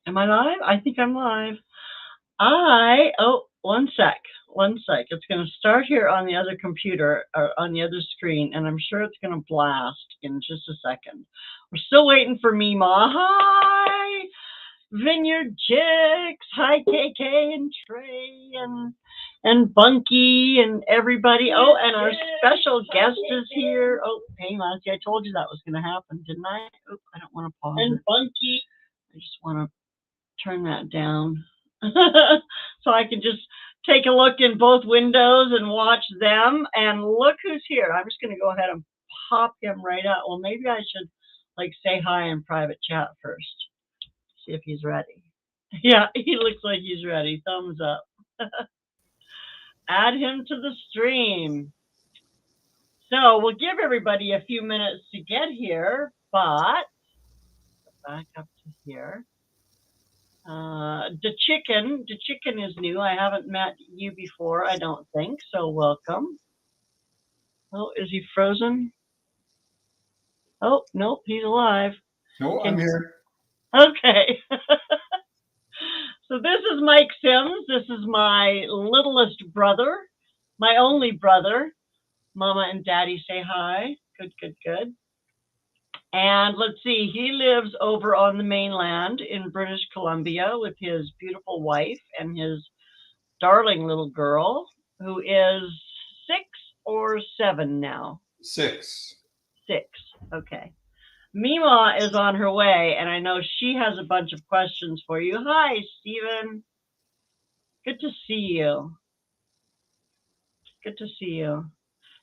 Am I live? I think I'm live. One sec. One sec. It's going to start here on the other computer or on the other screen, and I'm sure it's going to blast in just a second. We're still waiting for Mima. Hi, Vineyard Chicks. Hi, KK and Trey and Bunky and everybody. Oh, and our special guest is here. Oh, hang on. See, I told you that was going to happen, didn't I? Oh, I don't want to pause. And Bunky. I just want to turn that down so I can just take a look in both windows and watch them. And look who's here. I'm just going to go ahead and pop him right out. Well, maybe I should say hi in private chat first. See if he's ready. Yeah, he looks like he's ready. Thumbs up. Add him to the stream. So we'll give everybody a few minutes to get here, but back up to here. The chicken is new. I haven't met you before, I don't think. So welcome. Oh, is he frozen? Oh, nope, he's alive. No, I'm here. Okay. So this is Mike Sims. This is my littlest brother, my only brother. Mama and Daddy say hi. Good, good, good. And let's see, he lives over on the mainland in British Columbia with his beautiful wife and his darling little girl, who is 6 or 7 now. 6. 6. Okay. Mima is on her way, and I know she has a bunch of questions for you. Hi, Stephen. Good to see you. Good to see you.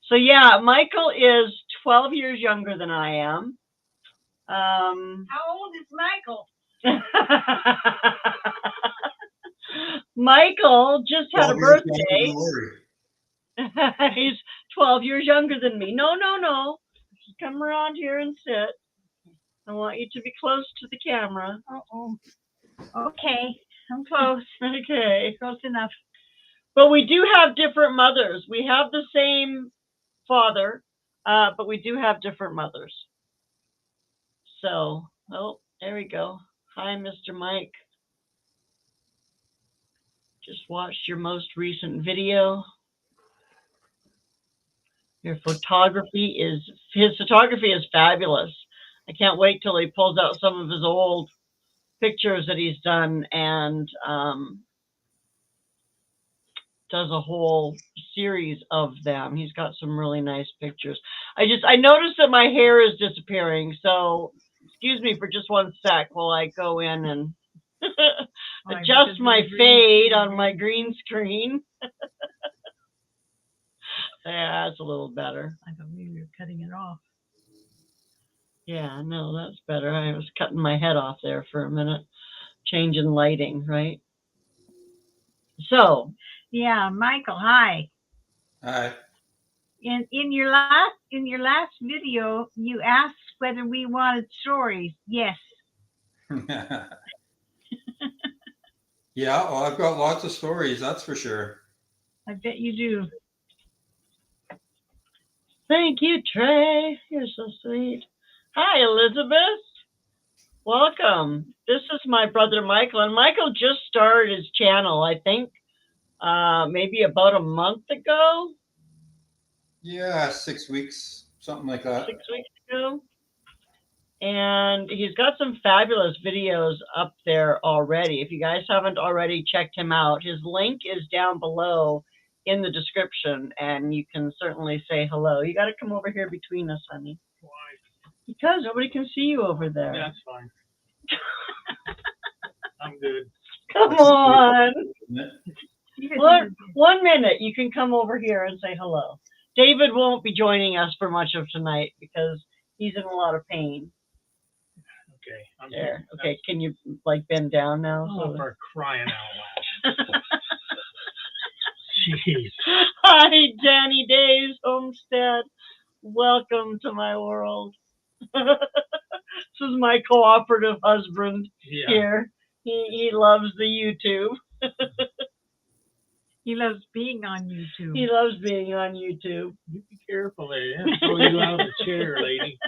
So yeah, Michael is 12 years younger than I am. How old is Michael? Michael just had a birthday. He's 12 years younger than me. No. Just come around here and sit. I want you to be close to the camera. Uh-oh. Okay, I'm close. Okay. Close enough. But we do have different mothers. We have the same father, but we do have different mothers. So, oh, there we go. Hi, Mr. Mike. Just watched your most recent video. His photography is fabulous. I can't wait till he pulls out some of his old pictures that he's done and does a whole series of them. He's got some really nice pictures. I noticed that my hair is disappearing, so excuse me for just one sec while I go in and adjust my fade on my green screen. Yeah, that's a little better. I thought maybe you were cutting it off. Yeah, no, that's better. I was cutting my head off there for a minute, changing lighting, right? So, yeah, Michael, hi. Hi. In your last video, you asked whether we wanted stories. Yes. Yeah, well, I've got lots of stories, that's for sure. I bet you do. Thank you, Trey. You're so sweet. Hi, Elizabeth. Welcome. This is my brother Michael, and Michael just started his channel, I think, maybe about a month ago. Yeah, 6 weeks, something like that. 6 weeks ago. And he's got some fabulous videos up there already. If you guys haven't already checked him out, his link is down below in the description, and you can certainly say hello. You got to come over here between us, honey. Why? Because nobody can see you over there. Yeah, that's fine. I'm good. Come on. 1 minute. You can come over here and say hello. David won't be joining us for much of tonight because he's in a lot of pain. Okay. I'm there. good. Okay. Can you bend down now? Oh, for crying out loud. Jeez. Hi, Danny Days Homestead. Welcome to my world. This is my cooperative husband here. He loves the YouTube. He loves being on YouTube. He loves being on YouTube. You be careful there. Throw you out of the chair, lady.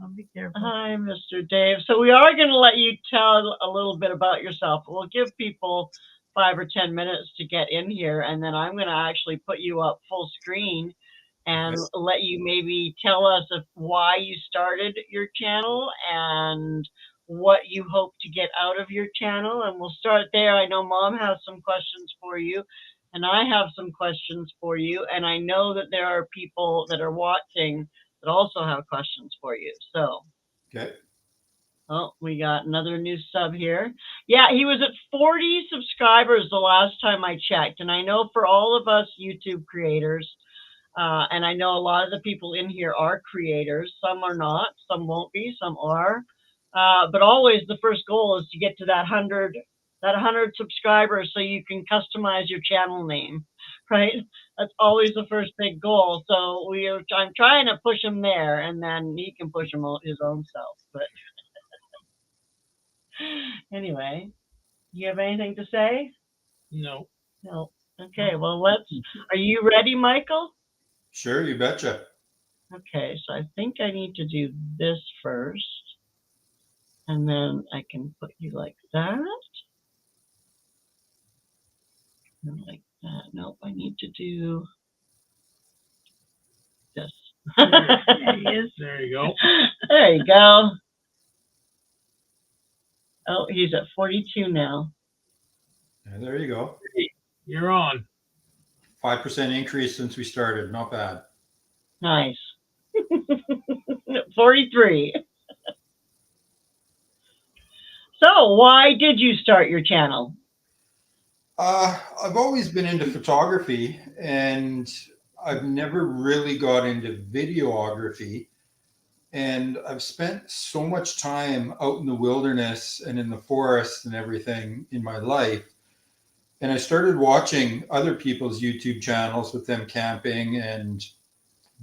I'll be Be careful. Hi, Mr. Dave. So we are going to let you tell a little bit about yourself. We'll give people 5 or 10 minutes to get in here, and then I'm going to actually put you up full screen and Yes. let you maybe tell us why you started your channel and what you hope to get out of your channel. And we'll start there. I know Mom has some questions for you, and I have some questions for you, and I know that there are people that are watching that also have questions for you. So, Okay. oh, we got another new sub here. Yeah, he was at 40 subscribers the last time I checked. And I know for all of us YouTube creators, and I know a lot of the people in here are creators. Some are not, some won't be, some are. But always the first goal is to get to that 100 subscribers so you can customize your channel name, right? That's always the first big goal. So I'm trying to push him there, and then he can push him his own self. But anyway, you have anything to say? No. No. Okay, well, are you ready, Michael? Sure, you betcha. Okay, so I think I need to do this first, and then I can put you like that. And like that. Nope, I need to do this. There he is. There you go. There you go. Oh, he's at 42 now. Yeah, there you go. You're on. 5% increase since we started. Not bad. Nice. 43. So, why did you start your channel? I've always been into photography, and I've never really got into videography. And I've spent so much time out in the wilderness and in the forest and everything in my life. And I started watching other people's YouTube channels with them camping and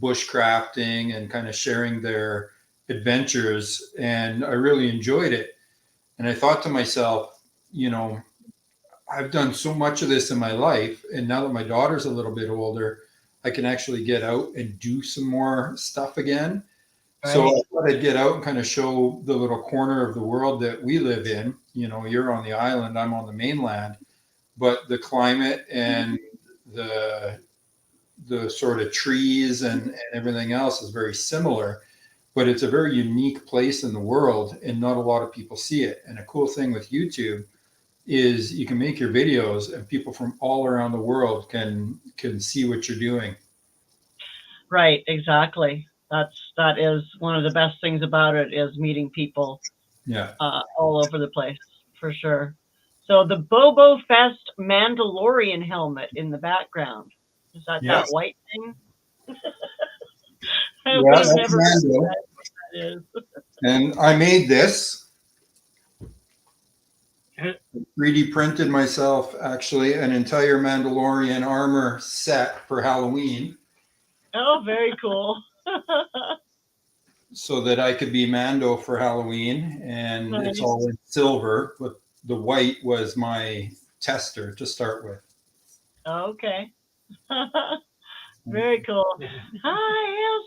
bushcrafting and kind of sharing their adventures. And I really enjoyed it. And I thought to myself, I've done so much of this in my life. And now that my daughter's a little bit older, I can actually get out and do some more stuff again. Right. So I thought I'd get out and kind of show the little corner of the world that we live in. You're on the island, I'm on the mainland, but the climate and the sort of trees and everything else is very similar, but it's a very unique place in the world, and not a lot of people see it. And a cool thing with YouTube is you can make your videos, and people from all around the world can see what you're doing. Right, exactly. That is one of the best things about it, is meeting people all over the place, for sure. So the Bobo Fest Mandalorian helmet in the background, is that Yes. that white thing? Yeah, We've that's never Mando. what that is. And I made this. Yeah. 3D printed myself, actually, an entire Mandalorian armor set for Halloween, Oh, very cool. so that I could be Mando for Halloween. And Nice. it's all in silver, but the white was my tester to start with. Okay. Very cool. Hi,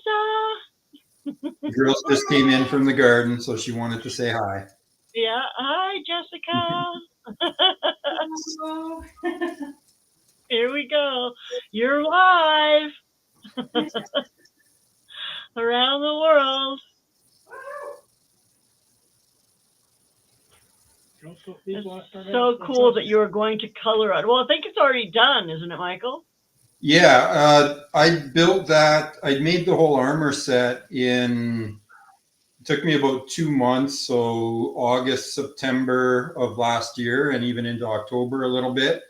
Elsa. The girls just came in from the garden, so she wanted to say hi. Yeah. Hi, Jessica. Here we go. You're live around the world. It's so cool that you are going to color it. Well, I think it's already done, isn't it, Michael? Yeah, I built that. I made the whole armor set it took me about 2 months. So August, September of last year, and even into October a little bit.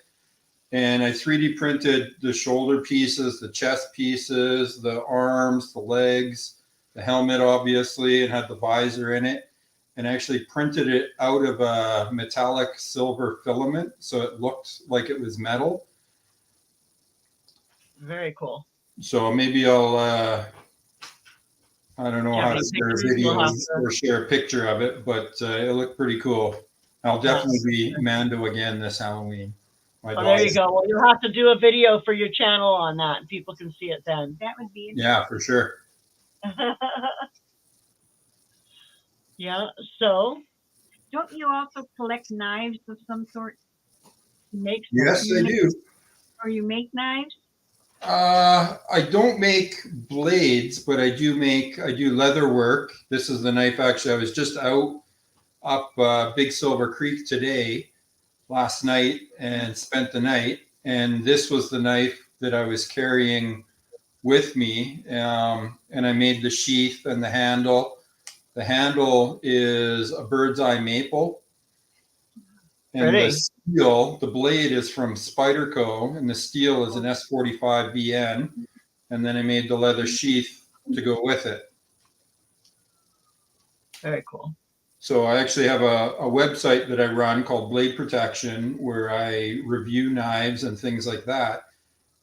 And I 3D printed the shoulder pieces, the chest pieces, the arms, the legs, the helmet, obviously, and had the visor in it. And I actually printed it out of a metallic silver filament, so it looked like it was metal. Very cool. So maybe I'll, I don't know how to share a pictures? video We'll have to- or share a picture of it, but it looked pretty cool. I'll definitely be Mando again this Halloween. Oh, there you go. Well, you'll have to do a video for your channel on that, and people can see it then. That would be Yeah, for sure. Yeah. So Don't you also collect knives of some sort? make Yes, I do. Or you make knives? I don't make blades, but I do leather work. This is the knife. Actually, I was just up Big Silver Creek last night, and spent the night. And this was the knife that I was carrying with me. And I made the sheath and the handle. The handle is a bird's eye maple. And Pretty. the steel, the blade is from Spyderco, and the steel is an S45 VN. And then I made the leather sheath to go with it. Very cool. So I actually have a website that I run called Blade Protection, where I review knives and things like that.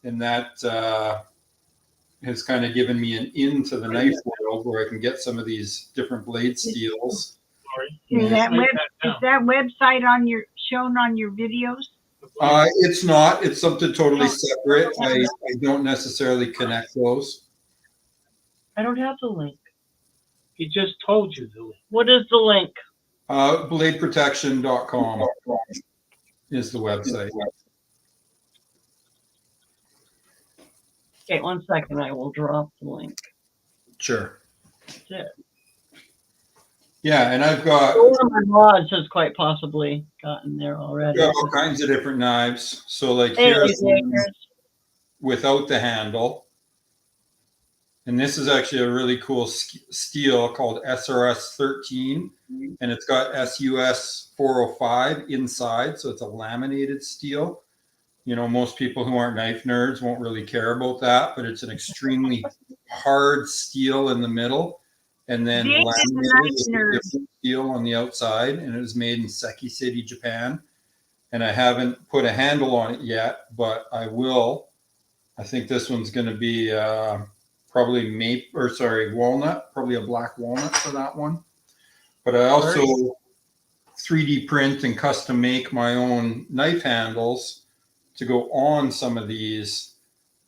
And that has kind of given me an into the knife world, where I can get some of these different blade steels. Is Yeah. that website shown on your videos? It's not. It's something totally separate. I don't necessarily connect those. I don't have the link. He just told you the link. What is the link? Bladeprotection.com is the website. Okay, 1 second. I will drop the link. Sure. That's it. Yeah, and I've got One of my mods has quite possibly gotten there already. all kinds of different knives. So like Hey, here's Lakers. without the handle. And this is actually a really cool steel called SRS 13, and it's got SUS 405 inside, so it's a laminated steel. You know, most people who aren't knife nerds won't really care about that, but it's an extremely hard steel in the middle, and then Dave is a laminated knife with nerd. different steel on the outside, and it was made in Seki City, Japan. And I haven't put a handle on it yet, but I will. I think this one's going to be probably walnut, probably a black walnut for that one. But I also 3D print and custom make my own knife handles to go on some of these.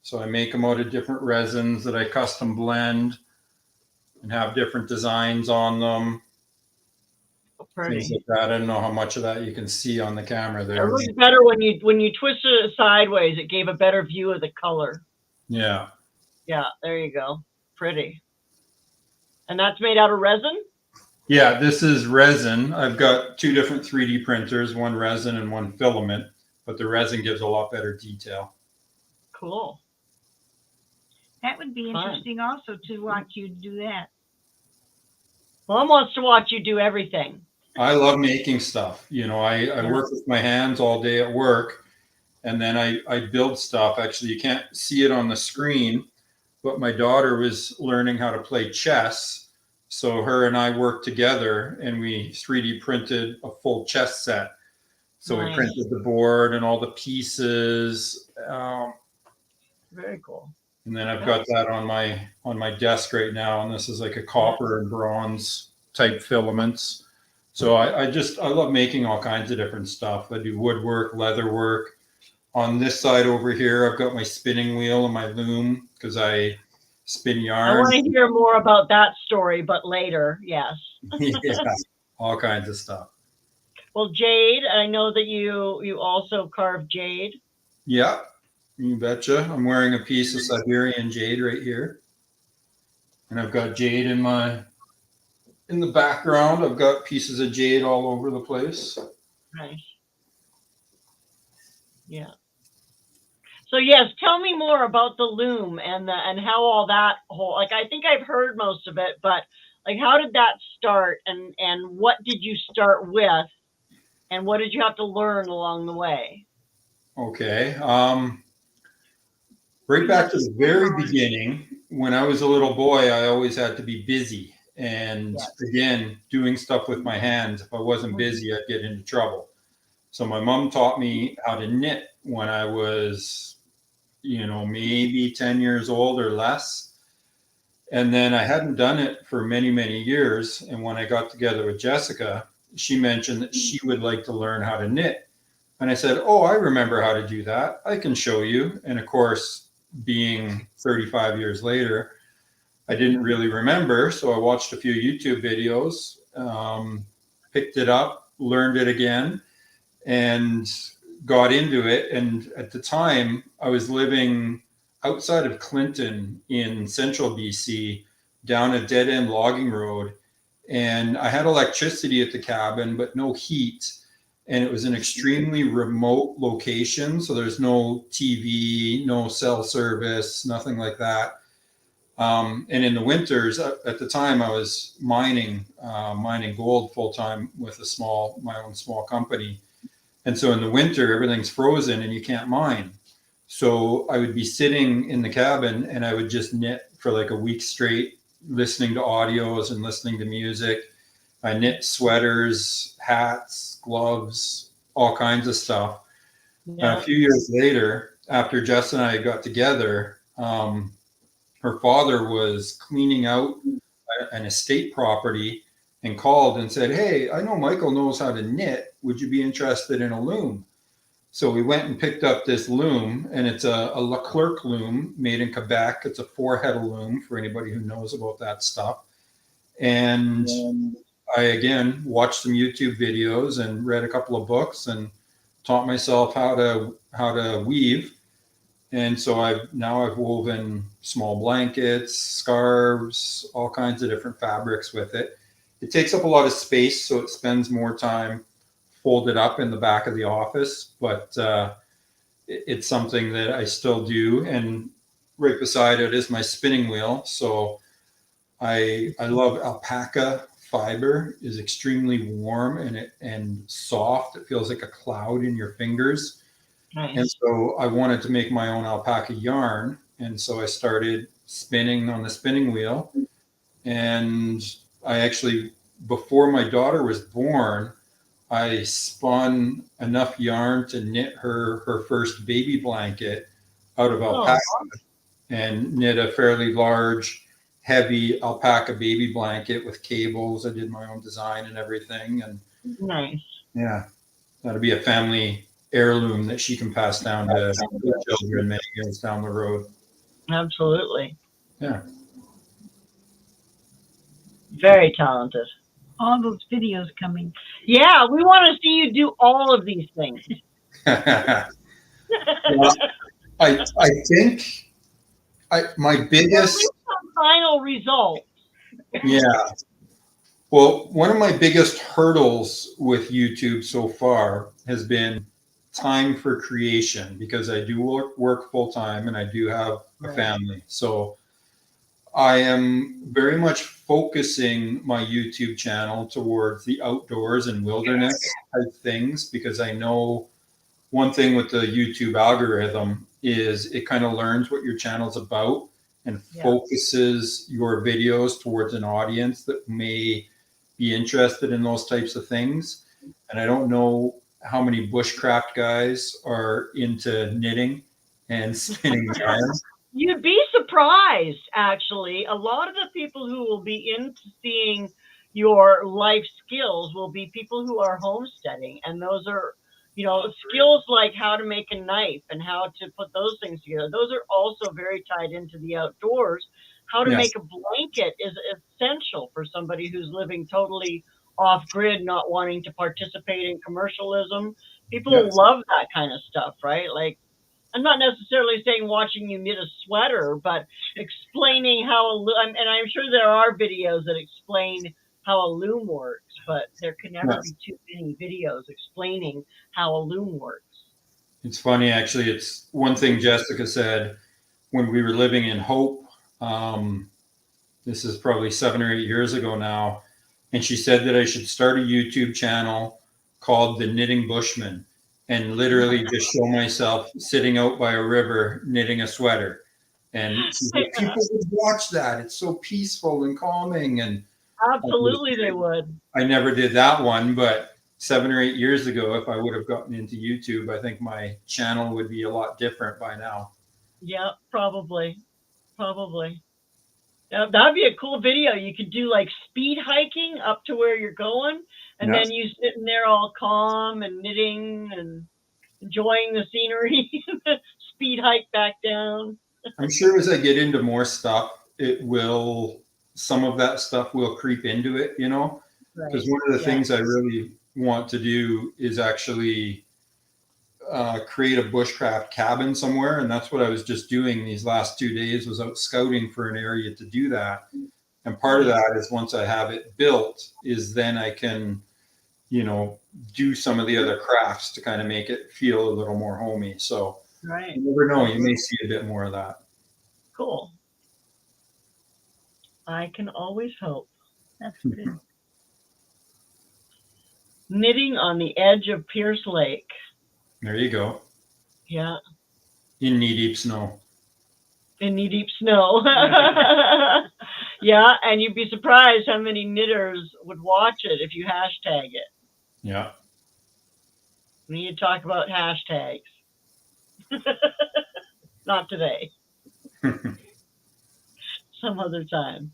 So I make them out of different resins that I custom blend and have different designs on them. Pretty. Things like that. I don't know how much of that you can see on the camera there. It looks better when you twisted it sideways. It gave a better view of the color. Yeah. Yeah, there you go. Pretty. And that's made out of resin? Yeah, this is resin. I've got two different 3D printers, one resin and one filament, but the resin gives a lot better detail. Cool. That would be interesting also to watch you do that. Mom wants to watch you do everything. I love making stuff. You know, I work with my hands all day at work, and then I build stuff. Actually, you can't see it on the screen, but my daughter was learning how to play chess. So her and I worked together, and we 3D printed a full chess set. So Nice. we printed the board and all the pieces. Very cool. And then I've got that on my desk right now, and this is like a copper and bronze type filaments. So I love making all kinds of different stuff. I do woodwork, leather work. On this side over here, I've got my spinning wheel and my loom because I spin yarn. I want to hear more about that story, but later, yes. Yeah, all kinds of stuff. Well, jade, I know that you also carve jade. Yeah, you betcha. I'm wearing a piece of Siberian jade right here. And I've got jade in the background. I've got pieces of jade all over the place. Nice. Yeah. So yes, tell me more about the loom and how all that whole, like, I think I've heard most of it, but like, how did that start, and what did you start with, and what did you have to learn along the way? Okay. Right back to the very beginning, when I was a little boy, I always had to be busy. And again, doing stuff with my hands. If I wasn't busy, I'd get into trouble. So my mom taught me how to knit when I was, maybe 10 years old or less. And then I hadn't done it for many, many years. And when I got together with Jessica, she mentioned that she would like to learn how to knit. And I said, oh, I remember how to do that. I can show you. And of course, being 35 years later, I didn't really remember. So I watched a few YouTube videos. picked it up, learned it again, and got into it. And at the time, I was living outside of Clinton in central BC, down a dead end logging road. And I had electricity at the cabin, but no heat. And it was an extremely remote location. So there's no TV, no cell service, nothing like that. And in the winters, at the time, I was mining gold full time with my own small company. And so in the winter, everything's frozen and you can't mine. So I would be sitting in the cabin and I would just knit for like a week straight, listening to audios and listening to music. I knit sweaters, hats, gloves, all kinds of stuff. Yeah. And a few years later, after Jess and I got together, her father was cleaning out an estate property and called and said, "Hey, I know Michael knows how to knit. Would you be interested in a loom?" So we went and picked up this loom, and it's a Leclerc loom made in Quebec. It's a 4-head loom for anybody who knows about that stuff. And I, again, watched some YouTube videos and read a couple of books and taught myself how to weave. And so I've woven small blankets, scarves, all kinds of different fabrics with it. It takes up a lot of space, so it spends more time folded up in the back of the office, but it's something that I still do. And right beside it is my spinning wheel. So I love alpaca fiber. Is extremely warm and soft. It feels like a cloud in your fingers. Nice. And so I wanted to make my own alpaca yarn. And so I started spinning on the spinning wheel. And I actually, before my daughter was born, I spun enough yarn to knit her first baby blanket out of alpaca and knit a fairly large, heavy alpaca baby blanket with cables. I did my own design and everything. And Nice. yeah, that'll be a family heirloom that she can pass down to her children many years down the road. Absolutely. Yeah. Very talented. All those videos coming. Yeah, we want to see you do all of these things. Well, I think my biggest Final result. yeah. Well, one of my biggest hurdles with YouTube so far has been time for creation, because I do work full time and I do have a family. So I am very much focusing my YouTube channel towards the outdoors and wilderness type things, because I know one thing with the YouTube algorithm is it kind of learns what your channel's about and focuses your videos towards an audience that may be interested in those types of things. And I don't know how many bushcraft guys are into knitting and spinning yarn. You'd be surprised, actually. A lot of the people who will be into seeing your life skills will be people who are homesteading. And those are, skills like how to make a knife and how to put those things together. Those are also very tied into the outdoors. How to make a blanket is essential for somebody who's living totally off grid, not wanting to participate in commercialism. People love that kind of stuff, right? Like, I'm not necessarily saying watching you knit a sweater, but explaining how and I'm sure there are videos that explain how a loom works, but there can never be too many videos explaining how a loom works. It's funny, actually. It's one thing Jessica said when we were living in Hope. This is probably 7 or 8 years ago now. And she said that I should start a YouTube channel called The Knitting Bushman, and literally just show myself sitting out by a river knitting a sweater. And people would watch that. It's so peaceful and calming. And absolutely they would. I never did that one, but 7 or 8 years ago, if I would have gotten into YouTube, I think my channel would be a lot different by now. Yeah, probably. That'd be a cool video. You could do like speed hiking up to where you're going, and then you sitting there all calm and knitting and enjoying the scenery. Speed hike back down. I'm sure as I get into more stuff, some of that stuff will creep into it, Because Right. one of the Yeah. things I really want to do is actually create a bushcraft cabin somewhere, and that's what I was just doing these last 2 days. Was out scouting for an area to do that, and part of that is once I have it built, is then I can, do some of the other crafts to kind of make it feel a little more homey. So Right. you never know, you may see a bit more of that. Cool. I can always hope. That's good. Knitting on the edge of Pierce Lake. There you go. Yeah. In knee deep snow. In knee deep snow. Yeah, and you'd be surprised how many knitters would watch it if you hashtag it. Yeah. We need to talk about hashtags. Not today. Some other time.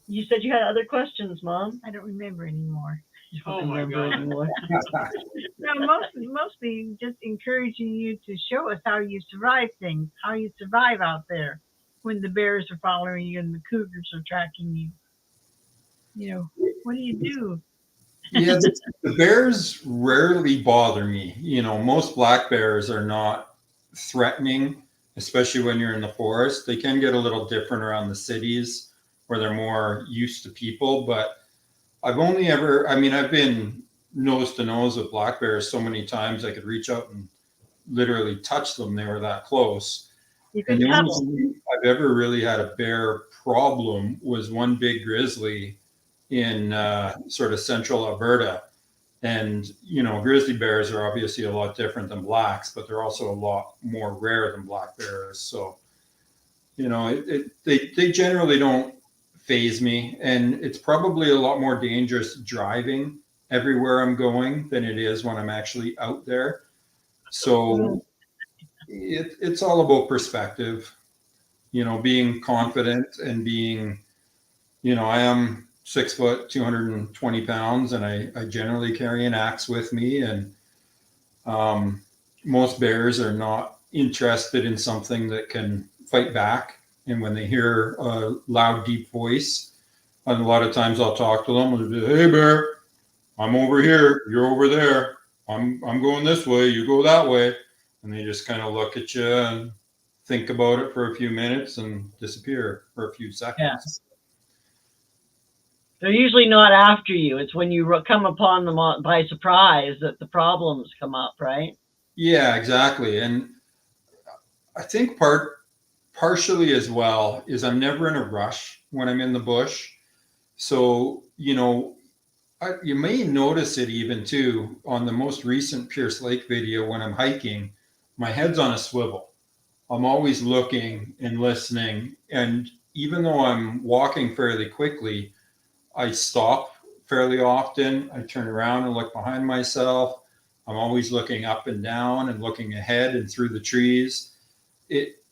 You said you had other questions, Mom. I don't remember anymore. You Oh don't my remember God. anymore. No, mostly just encouraging you to show us how you survive things, how you survive out there when the bears are following you and the cougars are tracking you. What do you do? Yeah, the bears rarely bother me. Most black bears are not threatening, especially when you're in the forest. They can get a little different around the cities where they're more used to people. But I've been nose to nose with black bears so many times I could reach out and literally touch them. They were that close. You And can the only cuddle. time I've ever really had a bear problem was one big grizzly in sort of central Alberta. And, grizzly bears are obviously a lot different than blacks, but they're also a lot more rare than black bears. So, they generally don't phase me. And it's probably a lot more dangerous driving everywhere I'm going than it is when I'm actually out there. So it's all about perspective, being confident and being, I am 6 foot, 220 pounds, and I generally carry an axe with me. And most bears are not interested in something that can fight back. And when they hear a loud, deep voice, and a lot of times I'll talk to them and say, "Hey, bear, I'm over here. You're over there. I'm going this way. You go that way." And they just kind of look at you and think about it for a few minutes and disappear for a few seconds. They're usually not after you. It's when you come upon them by surprise that the problems come up, right? Yeah, exactly. And I think partially as well is I'm never in a rush when I'm in the bush. So, you may notice it even too on the most recent Pierce Lake video when I'm hiking, my head's on a swivel. I'm always looking and listening. And even though I'm walking fairly quickly, I stop fairly often. I turn around and look behind myself. I'm always looking up and down and looking ahead and through the trees. It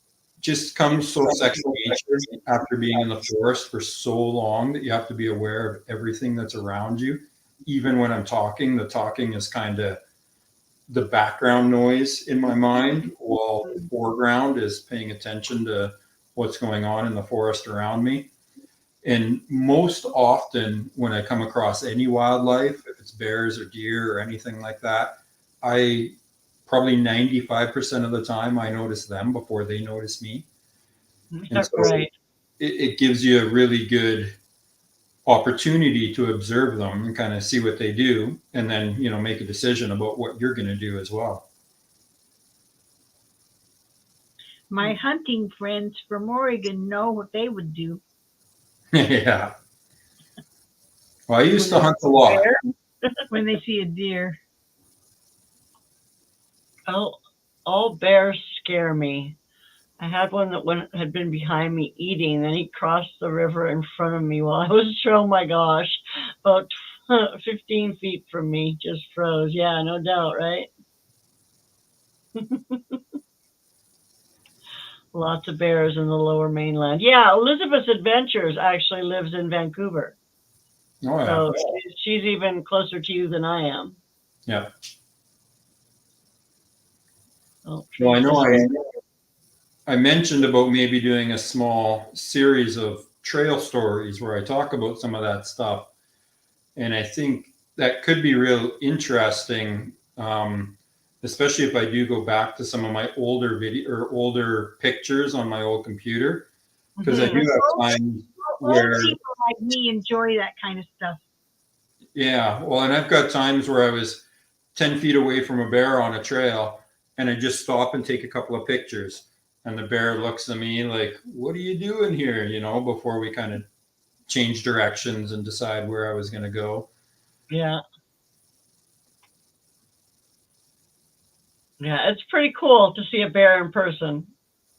just comes so second nature after being in the forest for so long that you have to be aware of everything that's around you. Even when I'm talking, the talking is kind of the background noise in my mind, while the foreground is paying attention to what's going on in the forest around me. And most often when I come across any wildlife, if it's bears or deer or anything like that, I probably 95% of the time I notice them before they notice me. And so Right. it gives you a really good opportunity to observe them and kind of see what they do, and then, make a decision about what you're going to do as well. My hunting friends from Oregon know what they would do. Yeah. Well, I used to hunt a lot. When they see a deer. Oh, all bears scare me. I had one that had been behind me eating, then he crossed the river in front of me while I was, oh my gosh, about 15 feet from me, just froze. Yeah, no doubt, right? Lots of bears in the lower mainland. Yeah, Elizabeth's Adventures actually lives in Vancouver. Oh, yeah. So she's even closer to you than I am. Yeah. Oh, Well, I know I mentioned about maybe doing a small series of trail stories where I talk about some of that stuff. And I think that could be real interesting, especially if I do go back to some of my older video or older pictures on my old computer, because I do have times Old where, people like me enjoy that kind of stuff. yeah, well, and I've got times where I was 10 feet away from a bear on a trail and I just stop and take a couple of pictures. And the bear looks at me like, what are you doing here? You know, before we kind of change directions and decide where I was going to go. Yeah. Yeah, it's pretty cool to see a bear in person.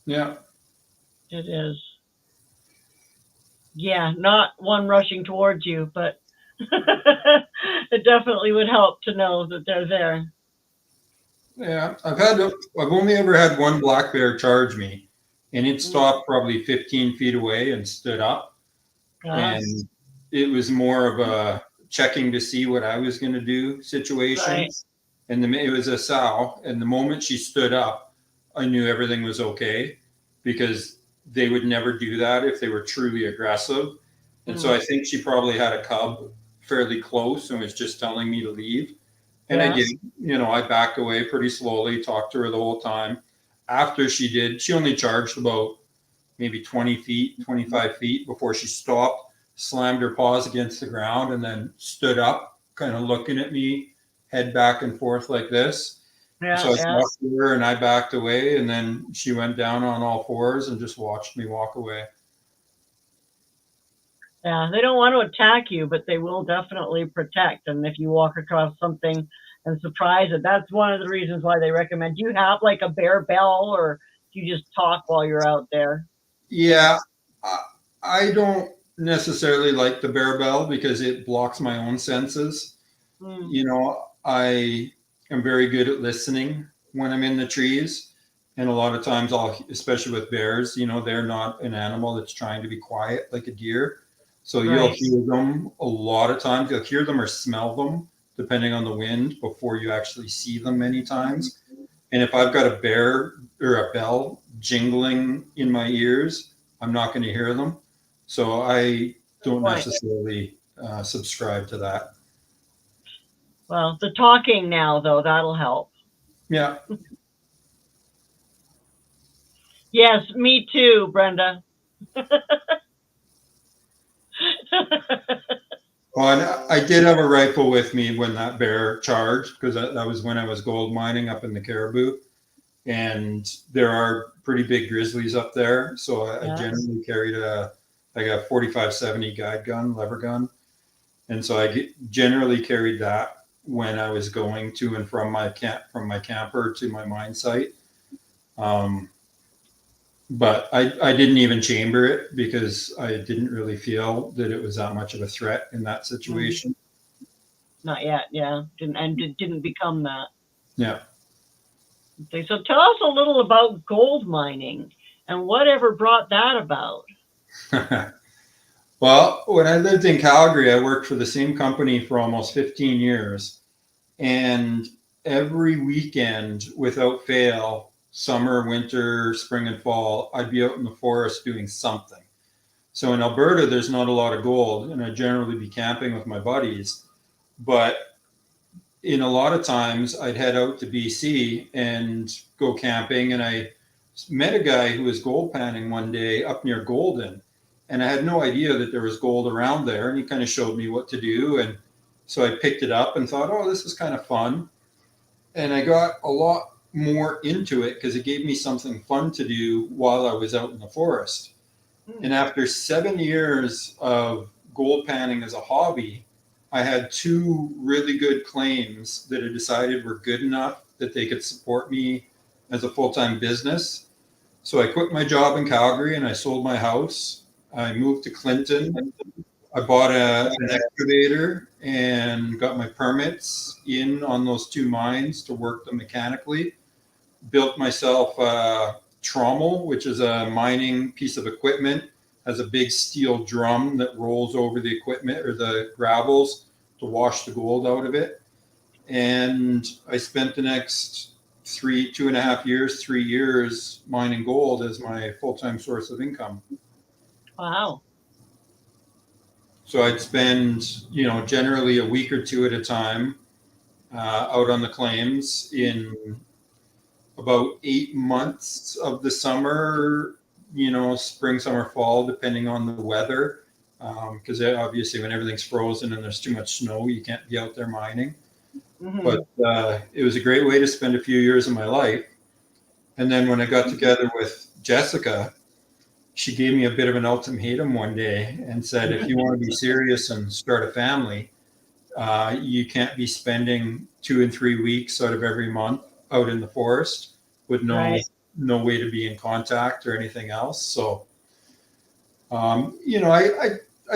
Yeah. It is. Yeah, not one rushing towards you, but it definitely would help to know that they're there. Yeah. I've only ever had one black bear charge me, and it stopped probably 15 feet away and stood up. And it was more of a checking to see what I was going to do situation. Right. And it was a sow. And the moment she stood up, I knew everything was okay, because they would never do that if they were truly aggressive. And so I think she probably had a cub fairly close and was just telling me to leave. And I did, I backed away pretty slowly, talked to her the whole time. After she did, she only charged about maybe 20 feet, 25 feet before she stopped, slammed her paws against the ground, and then stood up, kind of looking at me, head back and forth like this. So I talked to her and I backed away, and then she went down on all fours and just watched me walk away. Yeah, they don't want to attack you, but they will definitely protect. And if you walk across something and surprise it, that's one of the reasons why they recommend. Do you have like a bear bell, or do you just talk while you're out there? Yeah, I don't necessarily like the bear bell because it blocks my own senses. I am very good at listening when I'm in the trees. And a lot of times especially with bears, they're not an animal that's trying to be quiet like a deer. So you'll hear them a lot of times. You'll hear them or smell them, depending on the wind, before you actually see them many times. And if I've got a bear or a bell jingling in my ears, I'm not going to hear them. So I don't necessarily subscribe to that. Well, the talking now, though, that'll help. Yeah. Yes, me too, Brenda. Well, and I did have a rifle with me when that bear charged, because that was when I was gold mining up in the Caribou. And there are pretty big grizzlies up there. So I generally carried a 45-70 guide gun, lever gun. And so I generally carried that when I was going to and from my camper to my mine site. But I didn't even chamber it because I didn't really feel that it was that much of a threat in that situation. Not yet, yeah. Didn't become that. Yeah. Okay, so tell us a little about gold mining and whatever brought that about. Well, when I lived in Calgary, I worked for the same company for almost 15 years. And every weekend, without fail, summer, winter, spring, and fall, I'd be out in the forest doing something. So in Alberta, there's not a lot of gold, and I'd generally be camping with my buddies. But in a lot of times, I'd head out to BC and go camping, and I met a guy who was gold panning one day up near Golden, and I had no idea that there was gold around there, and he kind of showed me what to do. And so I picked it up and thought, oh, this is kind of fun. And I got a lot more into it because it gave me something fun to do while I was out in the forest. And after 7 years of gold panning as a hobby, I had 2 really good claims that I decided were good enough that they could support me as a full-time business. So I quit my job in Calgary and I sold my house. I moved to Clinton. I bought an excavator and got my permits in on those 2 mines to work them mechanically. Built myself a trommel, which is a mining piece of equipment, has a big steel drum that rolls over the equipment or the gravels to wash the gold out of it. And I spent the next 3 years mining gold as my full-time source of income. Wow. So I'd spend, generally a week or two at a time out on the claims in about 8 months of the summer, spring, summer, fall, depending on the weather. Because obviously when everything's frozen and there's too much snow, you can't be out there mining. Mhm. But it was a great way to spend a few years of my life. And then when I got together with Jessica, she gave me a bit of an ultimatum one day and said, if you want to be serious and start a family, you can't be spending 2 and 3 weeks out of every month out in the forest with Right. no way to be in contact or anything else. So, I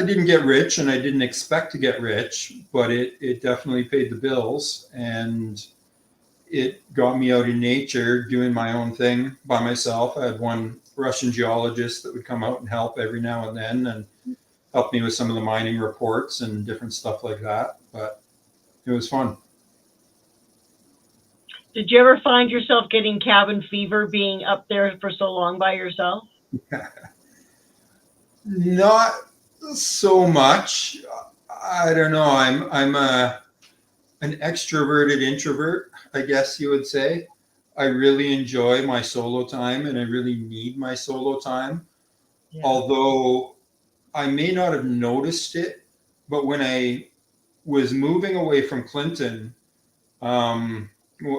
didn't get rich and I didn't expect to get rich, but it definitely paid the bills and it got me out in nature doing my own thing by myself. I had one Russian geologist that would come out and help every now and then and help me with some of the mining reports and different stuff like that. But it was fun. Did you ever find yourself getting cabin fever being up there for so long by yourself? Not so much. I don't know. I'm an extroverted introvert, I guess you would say. I really enjoy my solo time and I really need my solo time. Yeah. Although I may not have noticed it, but when I was moving away from Clinton, um,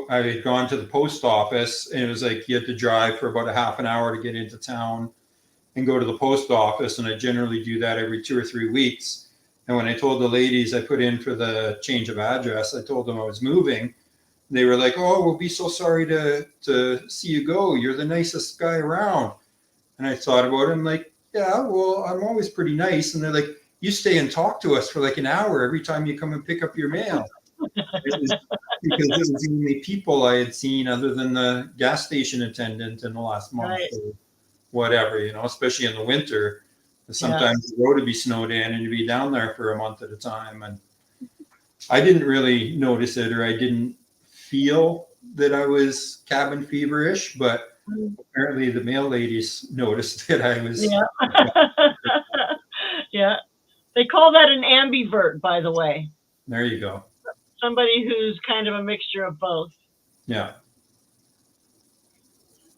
I had gone to the post office and it was like you had to drive for about a half an hour to get into town and go to the post office. And I generally do that every 2 or 3 weeks. And when I told the ladies I put in for the change of address, I told them I was moving. They were like, "Oh, we'll be so sorry to see you go. You're the nicest guy around." And I thought about it. I'm like, "Yeah, well, I'm always pretty nice." And they're like, "You stay and talk to us for like an hour every time you come and pick up your mail." It was because it was the only people I had seen other than the gas station attendant in the last month Right. or whatever, especially in the winter. Sometimes the road would be snowed in and you'd be down there for a month at a time. And I didn't really notice it or I didn't feel that I was cabin feverish, but apparently the mail ladies noticed that I was. Yeah. Yeah. They call that an ambivert, by the way. There you go. Somebody who's kind of a mixture of both. Yeah.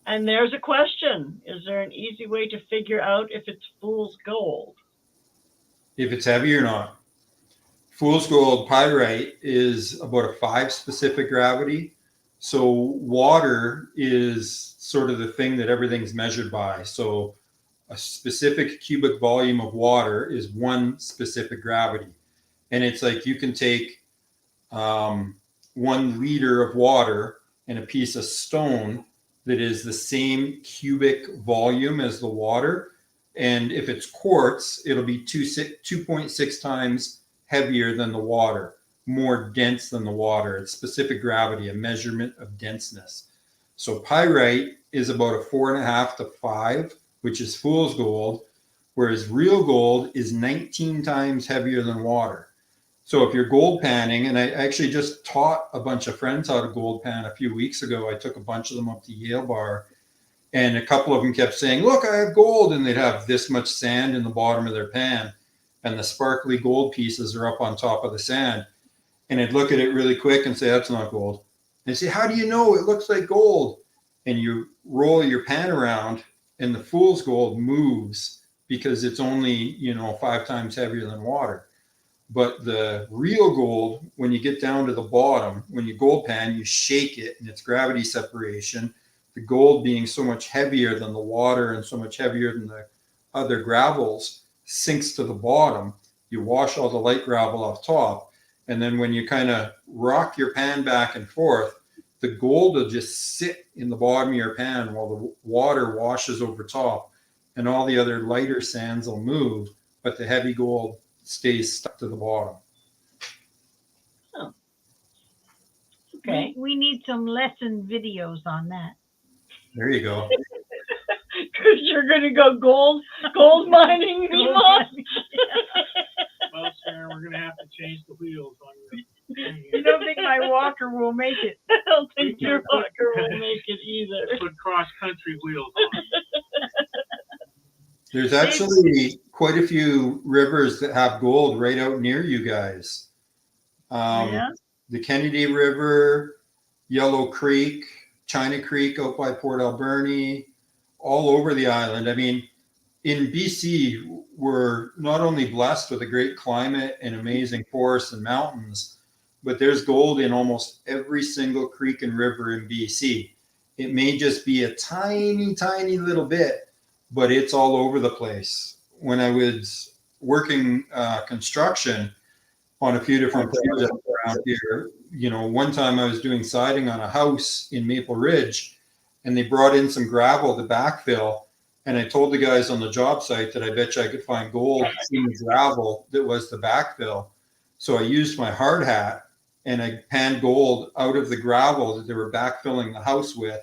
And there's a question. Is there an easy way to figure out if it's fool's gold? If it's heavy or not. Fool's gold pyrite is about a 5 specific gravity. So water is sort of the thing that everything's measured by. So a specific cubic volume of water is 1 specific gravity. And it's like you can take 1 liter of water and a piece of stone that is the same cubic volume as the water. And if it's quartz, it'll be 2.6 times heavier than the water, more dense than the water. It's specific gravity, a measurement of denseness. So pyrite is about a 4.5 to 5, which is fool's gold, whereas real gold is 19 times heavier than water. So if you're gold panning, and I actually just taught a bunch of friends how to gold pan a few weeks ago. I took a bunch of them up to Yale Bar, and a couple of them kept saying, "Look, I have gold," and they'd have this much sand in the bottom of their pan, and the sparkly gold pieces are up on top of the sand. And I'd look at it really quick and say, "That's not gold." And I'd say, "How do you know? It looks like gold." And you roll your pan around, and the fool's gold moves because it's only 5 times heavier than water. But the real gold, when you get down to the bottom, when you gold pan, you shake it and it's gravity separation. The gold being so much heavier than the water and so much heavier than the other gravels sinks to the bottom. You wash all the light gravel off top. And then when you kind of rock your pan back and forth, the gold will just sit in the bottom of your pan while the water washes over top. And all the other lighter sands will move, but the heavy gold stays stuck to the bottom. Oh. Okay. We need some lesson videos on that. There you go. Because you're going to go gold mining, Mima. Well, Sarah, we're going to have to change the wheels on your. You don't think my walker will make it? I don't think your walker will make it either. Put cross-country wheels on. There's actually quite a few rivers that have gold right out near you guys. Yeah. The Kennedy River, Yellow Creek, China Creek out by Port Alberni, all over the island. I mean, in BC, we're not only blessed with a great climate and amazing forests and mountains, but there's gold in almost every single creek and river in BC. It may just be a tiny, tiny little bit, but it's all over the place. When I was working construction on a few different projects around here, one time I was doing siding on a house in Maple Ridge, and they brought in some gravel to backfill. And I told the guys on the job site that I bet you I could find gold in the gravel that was the backfill. So I used my hard hat and I panned gold out of the gravel that they were backfilling the house with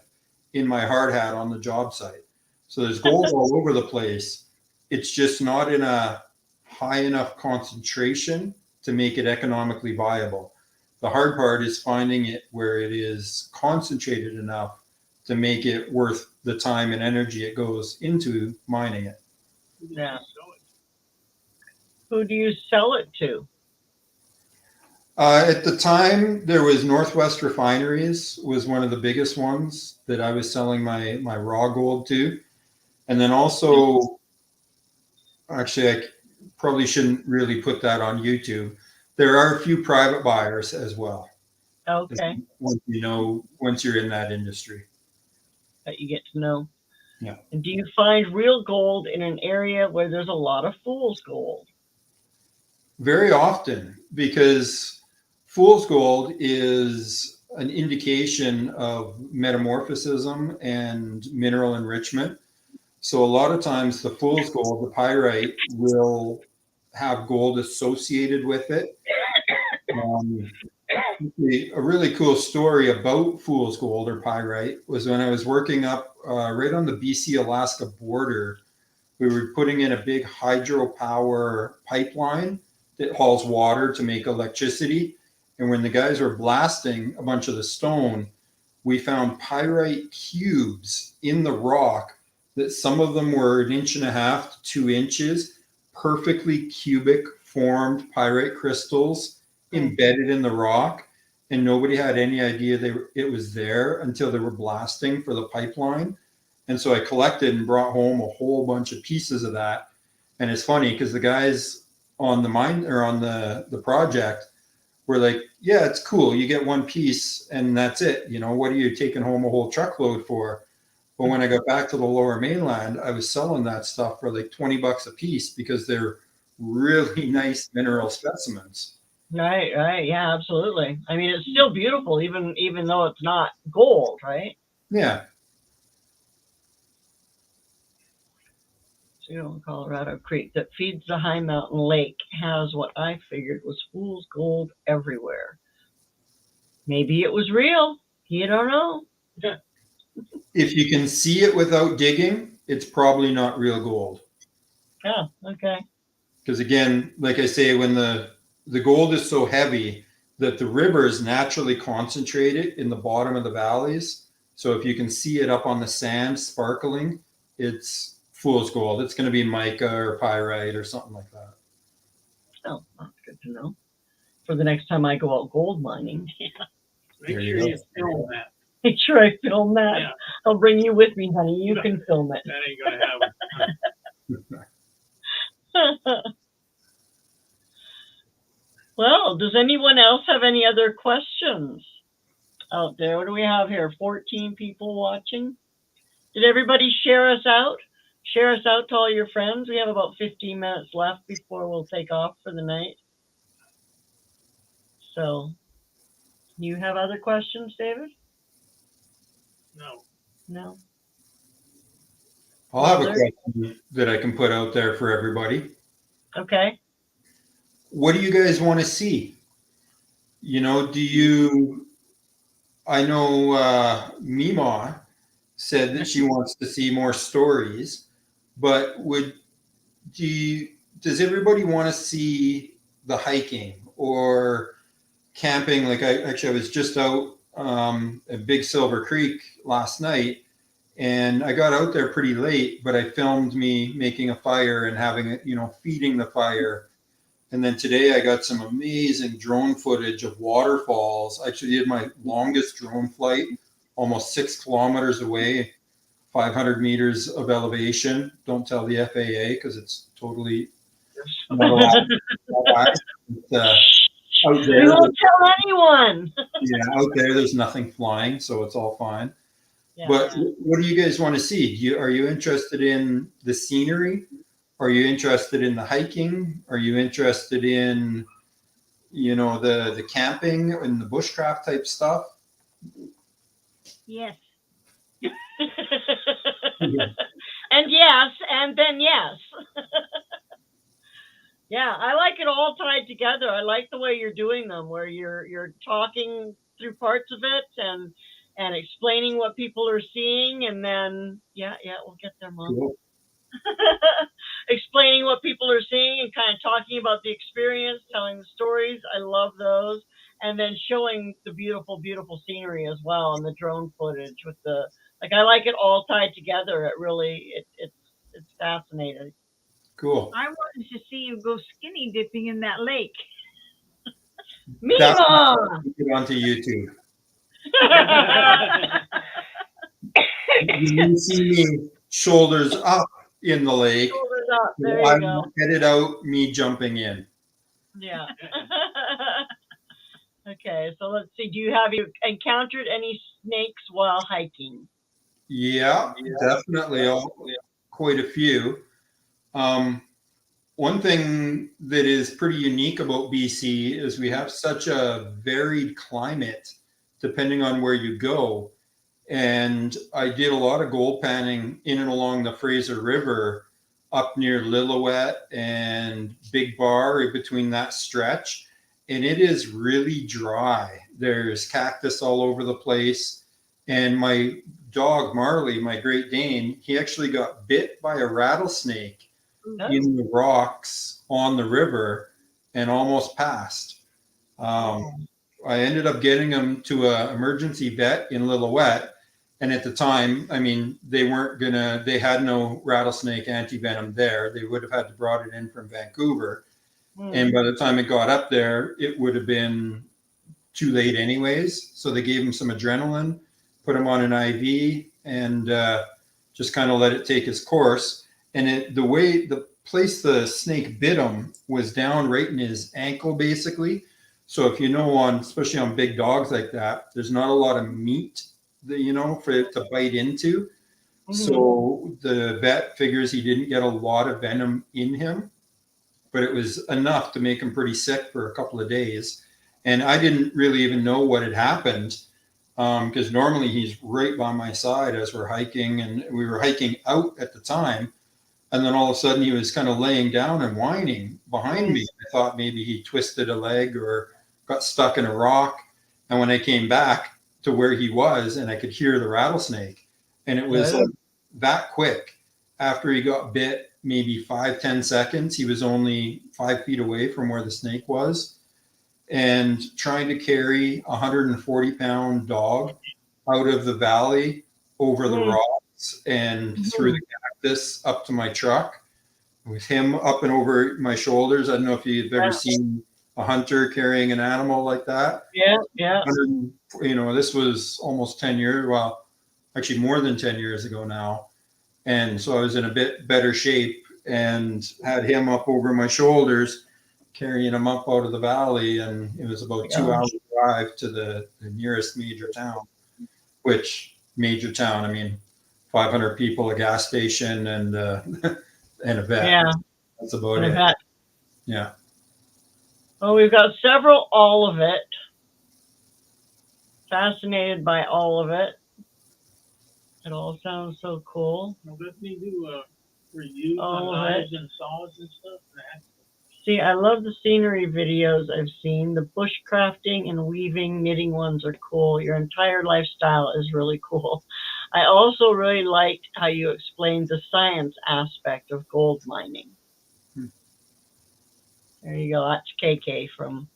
in my hard hat on the job site. So there's gold all over the place. It's just not in a high enough concentration to make it economically viable. The hard part is finding it where it is concentrated enough to make it worth the time and energy it goes into mining it. Yeah. Who do you sell it to? At the time, there was Northwest Refineries was one of the biggest ones that I was selling my raw gold to. And then also, actually, I probably shouldn't really put that on YouTube. There are a few private buyers as well. Okay. Once you're in that industry. That you get to know. Yeah. And do you find real gold in an area where there's a lot of fool's gold? Very often, because fool's gold is an indication of metamorphism and mineral enrichment. So a lot of times the fool's gold, the pyrite, will have gold associated with it. A really cool story about fool's gold or pyrite was when I was working up right on the BC-Alaska border. We were putting in a big hydropower pipeline that hauls water to make electricity. And when the guys were blasting a bunch of the stone, we found pyrite cubes in the rock that some of them were 1.5 to 2 inches, perfectly cubic formed pyrite crystals embedded in the rock. And nobody had any idea it was there until they were blasting for the pipeline. And so I collected and brought home a whole bunch of pieces of that. And it's funny because the guys on the mine or on the project were like, yeah, it's cool. You get one piece and that's it. What are you taking home a whole truckload for? But when I got back to the Lower Mainland, I was selling that stuff for like $20 a piece because they're really nice mineral specimens. Right. Yeah, absolutely. I mean, it's still beautiful, even though it's not gold, right? Yeah. Colorado Creek that feeds the High Mountain Lake has what I figured was fool's gold everywhere. Maybe it was real. You don't know. If you can see it without digging, it's probably not real gold. Oh, okay. Because again, like I say, when the gold is so heavy that the rivers naturally concentrate it in the bottom of the valleys. So if you can see it up on the sand sparkling, it's fool's gold. It's going to be mica or pyrite or something like that. Oh, that's good to know. For the next time I go out gold mining. Yeah. Make sure you film that. Make sure I film that. Yeah. I'll bring you with me, honey. You can film it. That ain't gonna happen. Well, does anyone else have any other questions out there? What do we have here? 14 people watching. Did everybody share us out? Share us out to all your friends. We have about 15 minutes left before we'll take off for the night. So, you have other questions, David? No. I'll have a question that I can put out there for everybody. Okay. What do you guys want to see? I know Mima said that she wants to see more stories, but does everybody want to see the hiking or camping? Like I was just out at Big Silver Creek last night, And I got out there pretty late, but I filmed me making a fire and having it, feeding the fire. And then today I got some amazing drone footage of waterfalls. I actually did my longest drone flight, almost 6 kilometers away, 500 meters of elevation. Don't tell the FAA because it's totally not allowed. Out We there, won't tell anyone. yeah, out there's nothing flying, so it's all fine. Yeah. But what do you guys want to see? Are you interested in the scenery? Are you interested in the hiking? Are you interested in, the camping and the bushcraft type stuff? Yes. And yes, and then yes. Yeah, I like it all tied together. I like the way you're doing them, where you're talking through parts of it and explaining what people are seeing, and then we'll get there, Mom. Cool. Explaining what people are seeing and kind of talking about the experience, telling the stories. I love those, and then showing the beautiful, beautiful scenery as well, and the drone footage with I like it all tied together. It really it's fascinating. Cool. I wanted to see you go skinny dipping in that lake. That's Mima! get onto YouTube. You see me shoulders up in the lake. Shoulders up. There I you go. will edit out me jumping in. Yeah. Okay, so let's see. Have you encountered any snakes while hiking? Yeah, definitely. Quite a few. One thing that is pretty unique about BC is we have such a varied climate depending on where you go. And I did a lot of gold panning in and along the Fraser River up near Lillooet and Big Bar between that stretch. And it is really dry. There's cactus all over the place. And my dog, Marley, my Great Dane, he actually got bit by a rattlesnake in the rocks on the river and almost passed. I ended up getting him to an emergency vet in Lillooet. And at the time, I mean, they had no rattlesnake antivenom there. They would have had to brought it in from Vancouver. And by the time it got up there, it would have been too late anyways. So they gave him some adrenaline, put him on an IV, and just kind of let it take its course. And the place the snake bit him was down right in his ankle, basically. So if especially on big dogs like that, there's not a lot of meat for it to bite into. Mm-hmm. So the vet figures he didn't get a lot of venom in him, but it was enough to make him pretty sick for a couple of days. And I didn't really even know what had happened because normally he's right by my side as we're hiking, and we were hiking out at the time. And then all of a sudden he was kind of laying down and whining behind me. I thought maybe he twisted a leg or got stuck in a rock. And when I came back to where he was, and I could hear the rattlesnake, and it was that quick. After he got bit, maybe 5-10 seconds, he was only 5 feet away from where the snake was. And trying to carry a 140-pound dog out of the valley over the rocks and through the cactus up to my truck with him up and over my shoulders. I don't know if you've ever seen a hunter carrying an animal like that. Yeah. This was almost 10 years. Well, actually more than 10 years ago now. And so I was in a bit better shape and had him up over my shoulders, carrying him up out of the valley. And it was about 2 hours drive to the nearest major town, major town, I mean, 500 people, a gas station, and a vet. Yeah. That's about it. Vet. Yeah. Well, we've got several all of it. Fascinated by all of it. It all sounds so cool. Well, doesn't he do reviews all on of knives it. and saws and stuff? See, I love the scenery videos I've seen. The bushcrafting and weaving, knitting ones are cool. Your entire lifestyle is really cool. I also really liked how you explained the science aspect of gold mining. There you go. That's KK from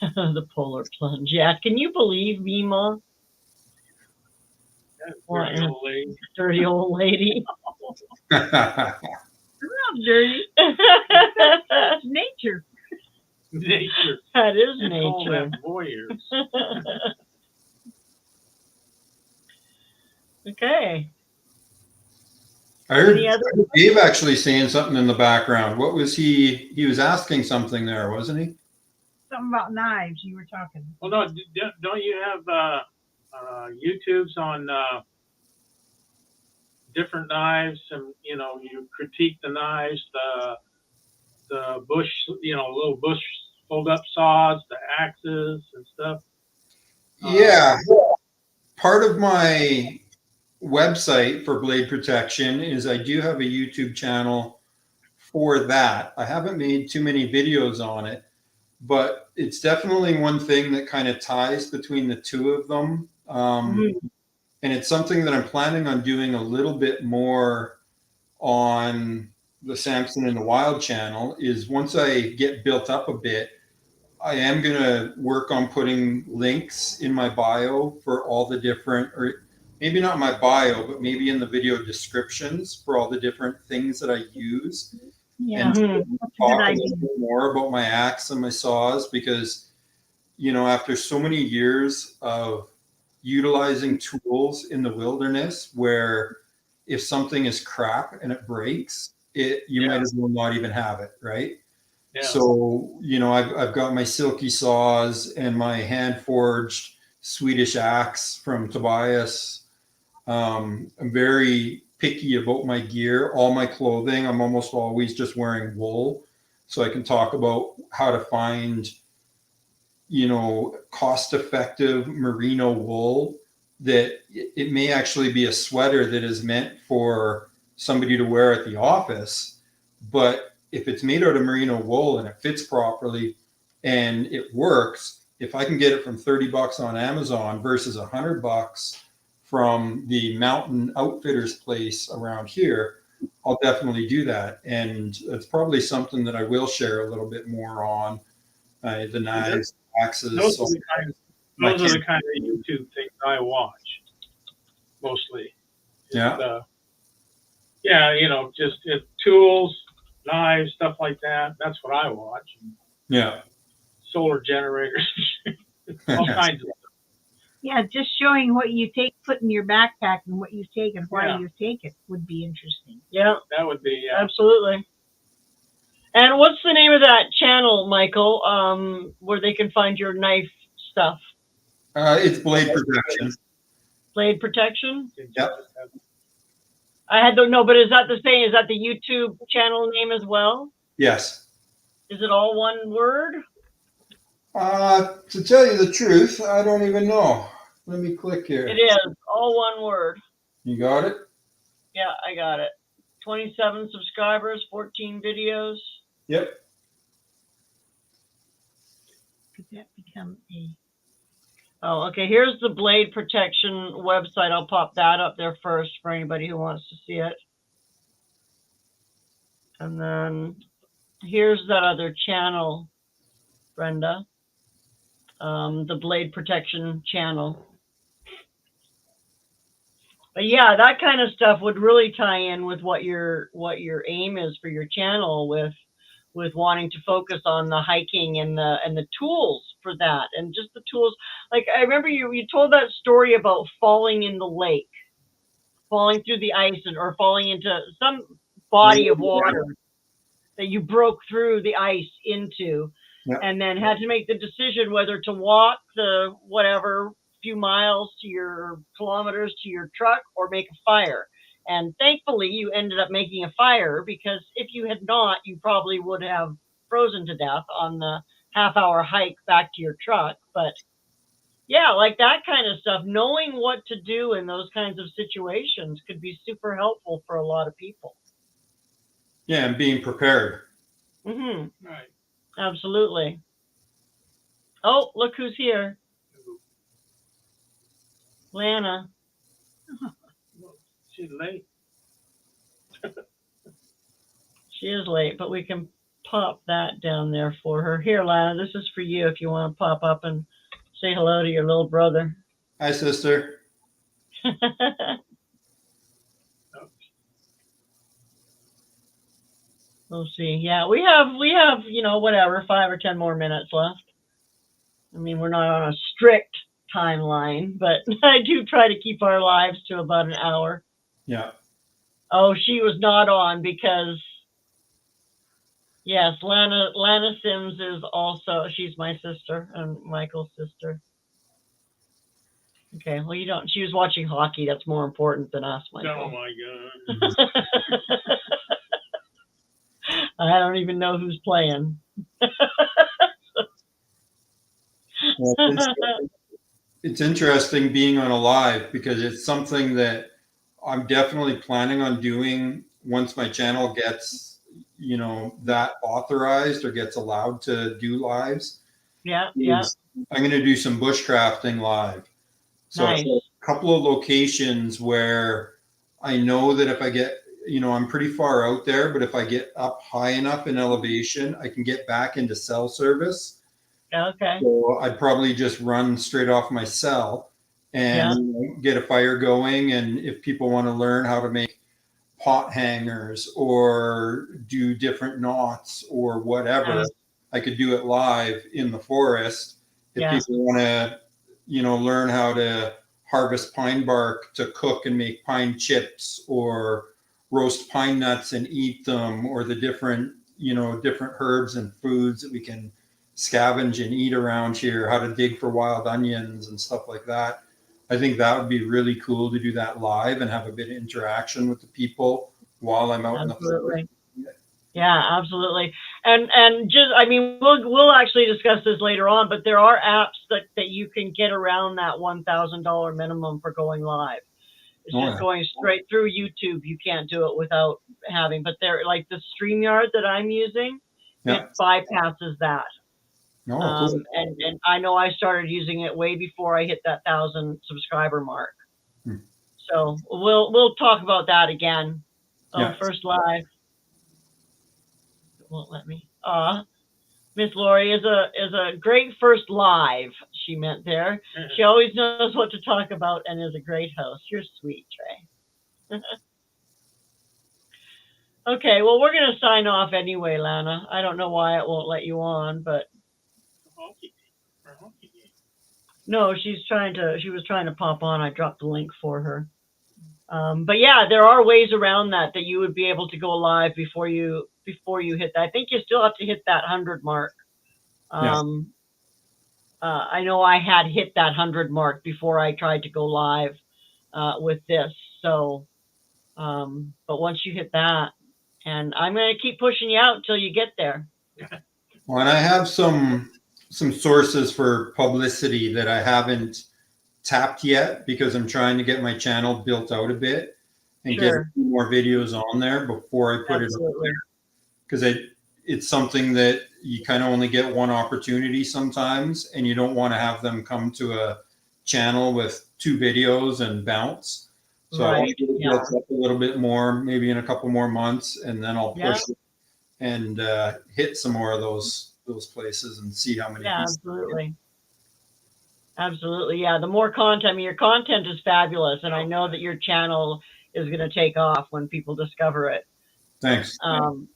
the Polar Plunge. Yeah, can you believe me, Ma? What, Dirty old lady. dirty old lady. I'm not dirty. That's nature. Nature. That is Call nature. that voyeurs. Okay. I heard Any other- Dave actually saying something in the background. What was he? He was asking something there, wasn't he? Something about knives you were talking. Well, no, don't you have YouTubes on different knives, and you critique the knives, the bush, little bush fold up saws, the axes and stuff. Yeah. Part of my website for blade protection is I do have a YouTube channel for that. I haven't made too many videos on it, but it's definitely one thing that kind of ties between the two of them. And it's something that I'm planning on doing a little bit more on the Sampson in the Wild channel. Is once I get built up a bit, I am going to work on putting links in my bio for all the different, or maybe not my bio, but maybe in the video descriptions for all the different things that I use. Yeah. And Mhm. That's a talk good a idea. little bit more about my axe and my saws, because after so many years of utilizing tools in the wilderness, where if something is crap and it breaks, you might as well not even have it, right? Yeah. So I've got my silky saws and my hand forged Swedish axe from Tobias. I'm very picky about my gear, all my clothing. I'm almost always just wearing wool, so I can talk about how to find cost-effective merino wool that it may actually be a sweater that is meant for somebody to wear at the office, but if it's made out of merino wool and it fits properly and it works, if I can get it from $30 on Amazon versus $100 from the Mountain Outfitters place around here, I'll definitely do that. And it's probably something that I will share a little bit more on, the knives, axes. Those are the kind of YouTube things I watch mostly. Yeah. Just tools, knives, stuff like that. That's what I watch. Yeah. Solar generators, all kinds of stuff. Yeah, just showing what you put in your backpack and what you take and why Yeah. you take it would be interesting. Yeah, That would be absolutely. And what's the name of that channel, Michael, where they can find your knife stuff? It's blade protection. Blade protection? Yep. but is that the same? Is that the YouTube channel name as well? Yes. Is it all one word? To tell you the truth, I don't even know. Let me click here. It is all one word. You got it? Yeah, I got it. 27 subscribers, 14 videos. Yep. Could that become a... Oh, okay. Here's the blade protection website. I'll pop that up there first for anybody who wants to see it. And then here's that other channel, Brenda. The blade protection channel. But yeah, that kind of stuff would really tie in with what your aim is for your channel, with wanting to focus on the hiking and the tools for that, and just the tools. Like I remember you told that story about falling in the lake, falling through the ice, or falling into some body of water that you broke through the ice into, and then had to make the decision whether to walk the whatever few miles to your kilometers to your truck or make a fire. And thankfully you ended up making a fire, because if you had not, you probably would have frozen to death on the half-hour hike back to your truck. But yeah, like that kind of stuff, knowing what to do in those kinds of situations could be super helpful for a lot of people. Yeah, and being prepared. Mm-hmm. Right. Absolutely. Oh, look who's here. Lana. She's late. She is late, but we can pop that down there for her. Here, Lana, this is for you if you want to pop up and say hello to your little brother. Hi, sister. We'll see. Yeah, we have, whatever, 5 or 10 more minutes left. I mean, we're not on a strict timeline, but I do try to keep our lives to about an hour. Yeah. Oh, she was not on because, yes, Lana Sims is also, she's my sister and Michael's sister. Okay, well, she was watching hockey. That's more important than us, Michael. Oh my God. I don't even know who's playing. Well, it's interesting being on a live because it's something that I'm definitely planning on doing once my channel gets, that authorized or gets allowed to do lives. Yeah. I'm going to do some bushcrafting live. So Nice. a couple of locations where I know that if I get, I'm pretty far out there, but if I get up high enough in elevation, I can get back into cell service. Okay. So I'd probably just run straight off my cell and get a fire going. And if people want to learn how to make pot hangers or do different knots or whatever, Nice. I could do it live in the forest. If people want to, learn how to harvest pine bark to cook and make pine chips or roast pine nuts and eat them, or the different herbs and foods that we can scavenge and eat around here, how to dig for wild onions and stuff like that. I think that would be really cool to do that live and have a bit of interaction with the people while I'm out in the forest. Yeah, absolutely. And just, I mean, we'll actually discuss this later on, but there are apps that you can get around that $1,000 minimum for going live. It's just going straight through YouTube. You can't do it without having, but they're like the StreamYard that I'm using, it bypasses that. Cool. And I know I started using it way before I hit that 1,000 subscriber mark. So we'll talk about that again. First live. It won't let me. Miss Lorrie is a great first live. She meant there. She always knows what to talk about and is a great host. You're sweet, Trey. Okay, well, we're going to sign off anyway, Lana. I don't know why it won't let you on, but no, she was trying to pop on. I dropped the link for her. But yeah, there are ways around that you would be able to go live before you hit that. I think you still have to hit that 100 mark. I know I had hit that 100 mark before I tried to go live with this. So, but once you hit that, and I'm going to keep pushing you out until you get there. Well, and I have some sources for publicity that I haven't tapped yet because I'm trying to get my channel built out a bit and get a few more videos on there before I put it up there. Because it's something that you kind of only get one opportunity sometimes, and you don't want to have them come to a channel with 2 videos and bounce. So I want to get it built up a little bit more, maybe in a couple more months, and then I'll push it and hit some more of those places and see how many. Yeah, absolutely. Yeah, the more content, your content is fabulous, and I know that your channel is going to take off when people discover it. Thanks. I gotta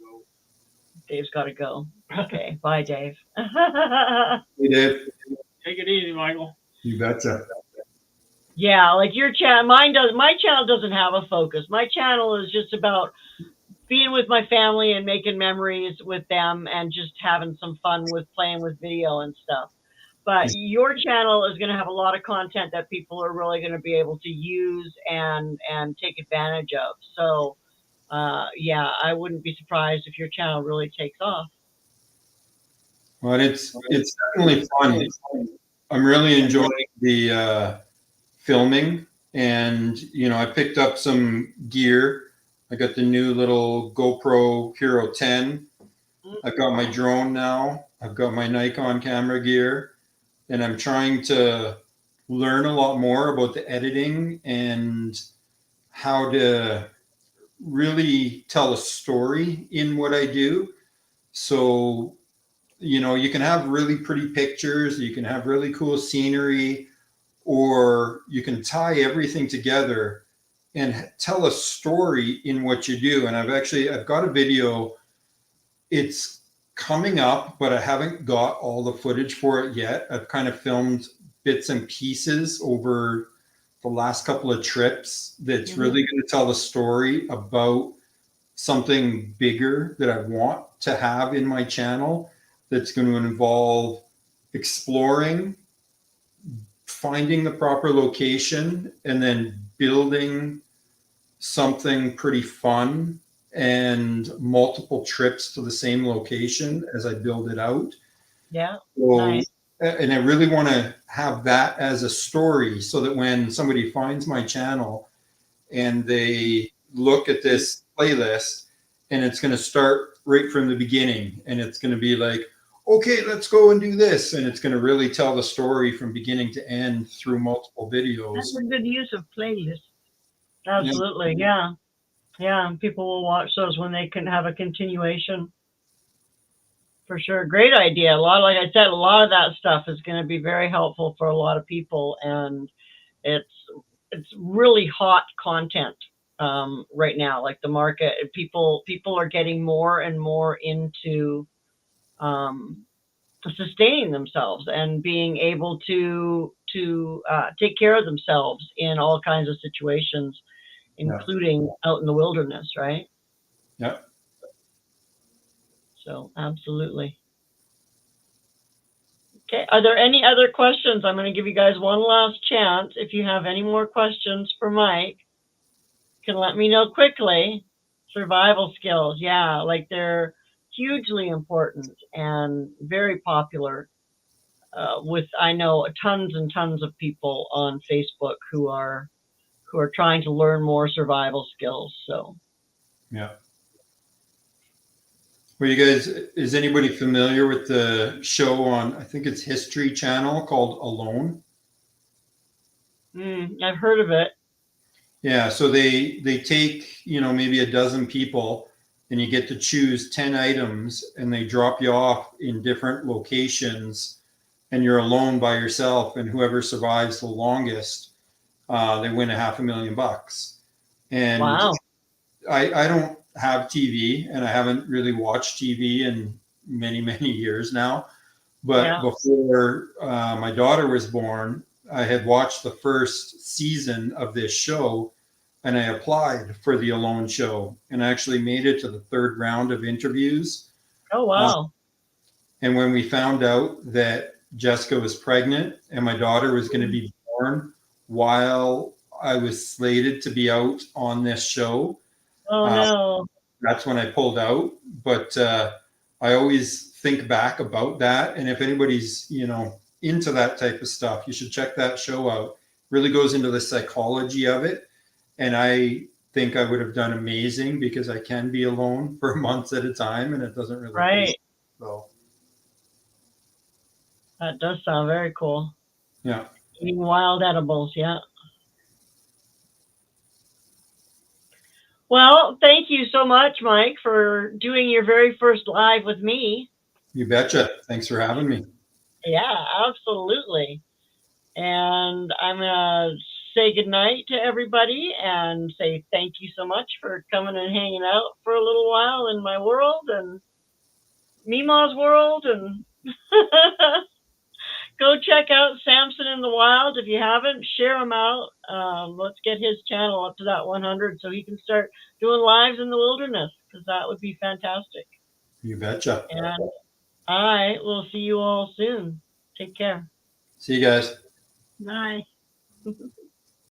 go. Dave's got to go. Okay, bye, Dave. Hey, Dave. Take it easy, Michael. You betcha. Yeah, like your channel, my channel doesn't have a focus. My channel is just about being with my family and making memories with them and just having some fun with playing with video and stuff. But your channel is going to have a lot of content that people are really going to be able to use and take advantage of. So, yeah, I wouldn't be surprised if your channel really takes off. Well, it's definitely fun. I'm really enjoying the filming, and I picked up some gear. I got the new little GoPro Hero 10. I've got my drone now. I've got my Nikon camera gear, and I'm trying to learn a lot more about the editing and how to really tell a story in what I do. So, you can have really pretty pictures, you can have really cool scenery, or you can tie everything together and tell a story in what you do. And I've got a video. It's coming up, but I haven't got all the footage for it yet. I've kind of filmed bits and pieces over the last couple of trips that's really going to tell the story about something bigger that I want to have in my channel, that's going to involve exploring, finding the proper location, and then building something pretty fun and multiple trips to the same location as I build it out. Yeah. So, Nice. and I really want to have that as a story, so that when somebody finds my channel and they look at this playlist, and it's going to start right from the beginning, and it's going to be like, okay, let's go and do this. And it's going to really tell the story from beginning to end through multiple videos. That's a good use of playlists. Absolutely. Yeah. Yeah. And people will watch those when they can have a continuation. For sure. Great idea. Like I said, a lot of that stuff is going to be very helpful for a lot of people. And it's really hot content right now. Like the market, people are getting more and more into sustaining themselves and being able to take care of themselves in all kinds of situations, including out in the wilderness, right? Yeah. So absolutely. Okay. Are there any other questions? I'm going to give you guys one last chance. If you have any more questions for Mike, you can let me know quickly. Survival skills. Yeah. Like they're hugely important and very popular with, I know, tons and tons of people on Facebook who are trying to learn more survival skills. So. Yeah. Well, you guys, is anybody familiar with the show on, I think it's History Channel, called Alone? I've heard of it. Yeah, so they take, maybe a dozen people, and you get to choose 10 items, and they drop you off in different locations, and you're alone by yourself, and whoever survives the longest, they win $500,000. And wow. I don't have TV, and I haven't really watched TV in many, many years now. But before my daughter was born, I had watched the first season of this show, and I applied for the Alone show, and I actually made it to the third round of interviews. Oh, wow. And when we found out that Jessica was pregnant and my daughter was going to be born while I was slated to be out on this show, oh no, that's when I pulled out. But I always think back about that. And if anybody's, into that type of stuff, you should check that show out. Really goes into the psychology of it. And I think I would have done amazing, because I can be alone for months at a time, and it doesn't really right. So That does sound very cool. yeah. Eating wild edibles, yeah. Well, thank you so much, Mike, for doing your very first live with me. You betcha. Thanks for having me. Yeah, absolutely. And I'm going to say goodnight to everybody and say thank you so much for coming and hanging out for a little while in my world and Mima's world. And go check out Sampson in the Wild. If you haven't, share him out. Let's get his channel up to that 100 so he can start doing lives in the wilderness, because that would be fantastic. You betcha. And I will see you all soon. Take care. See you guys. Bye.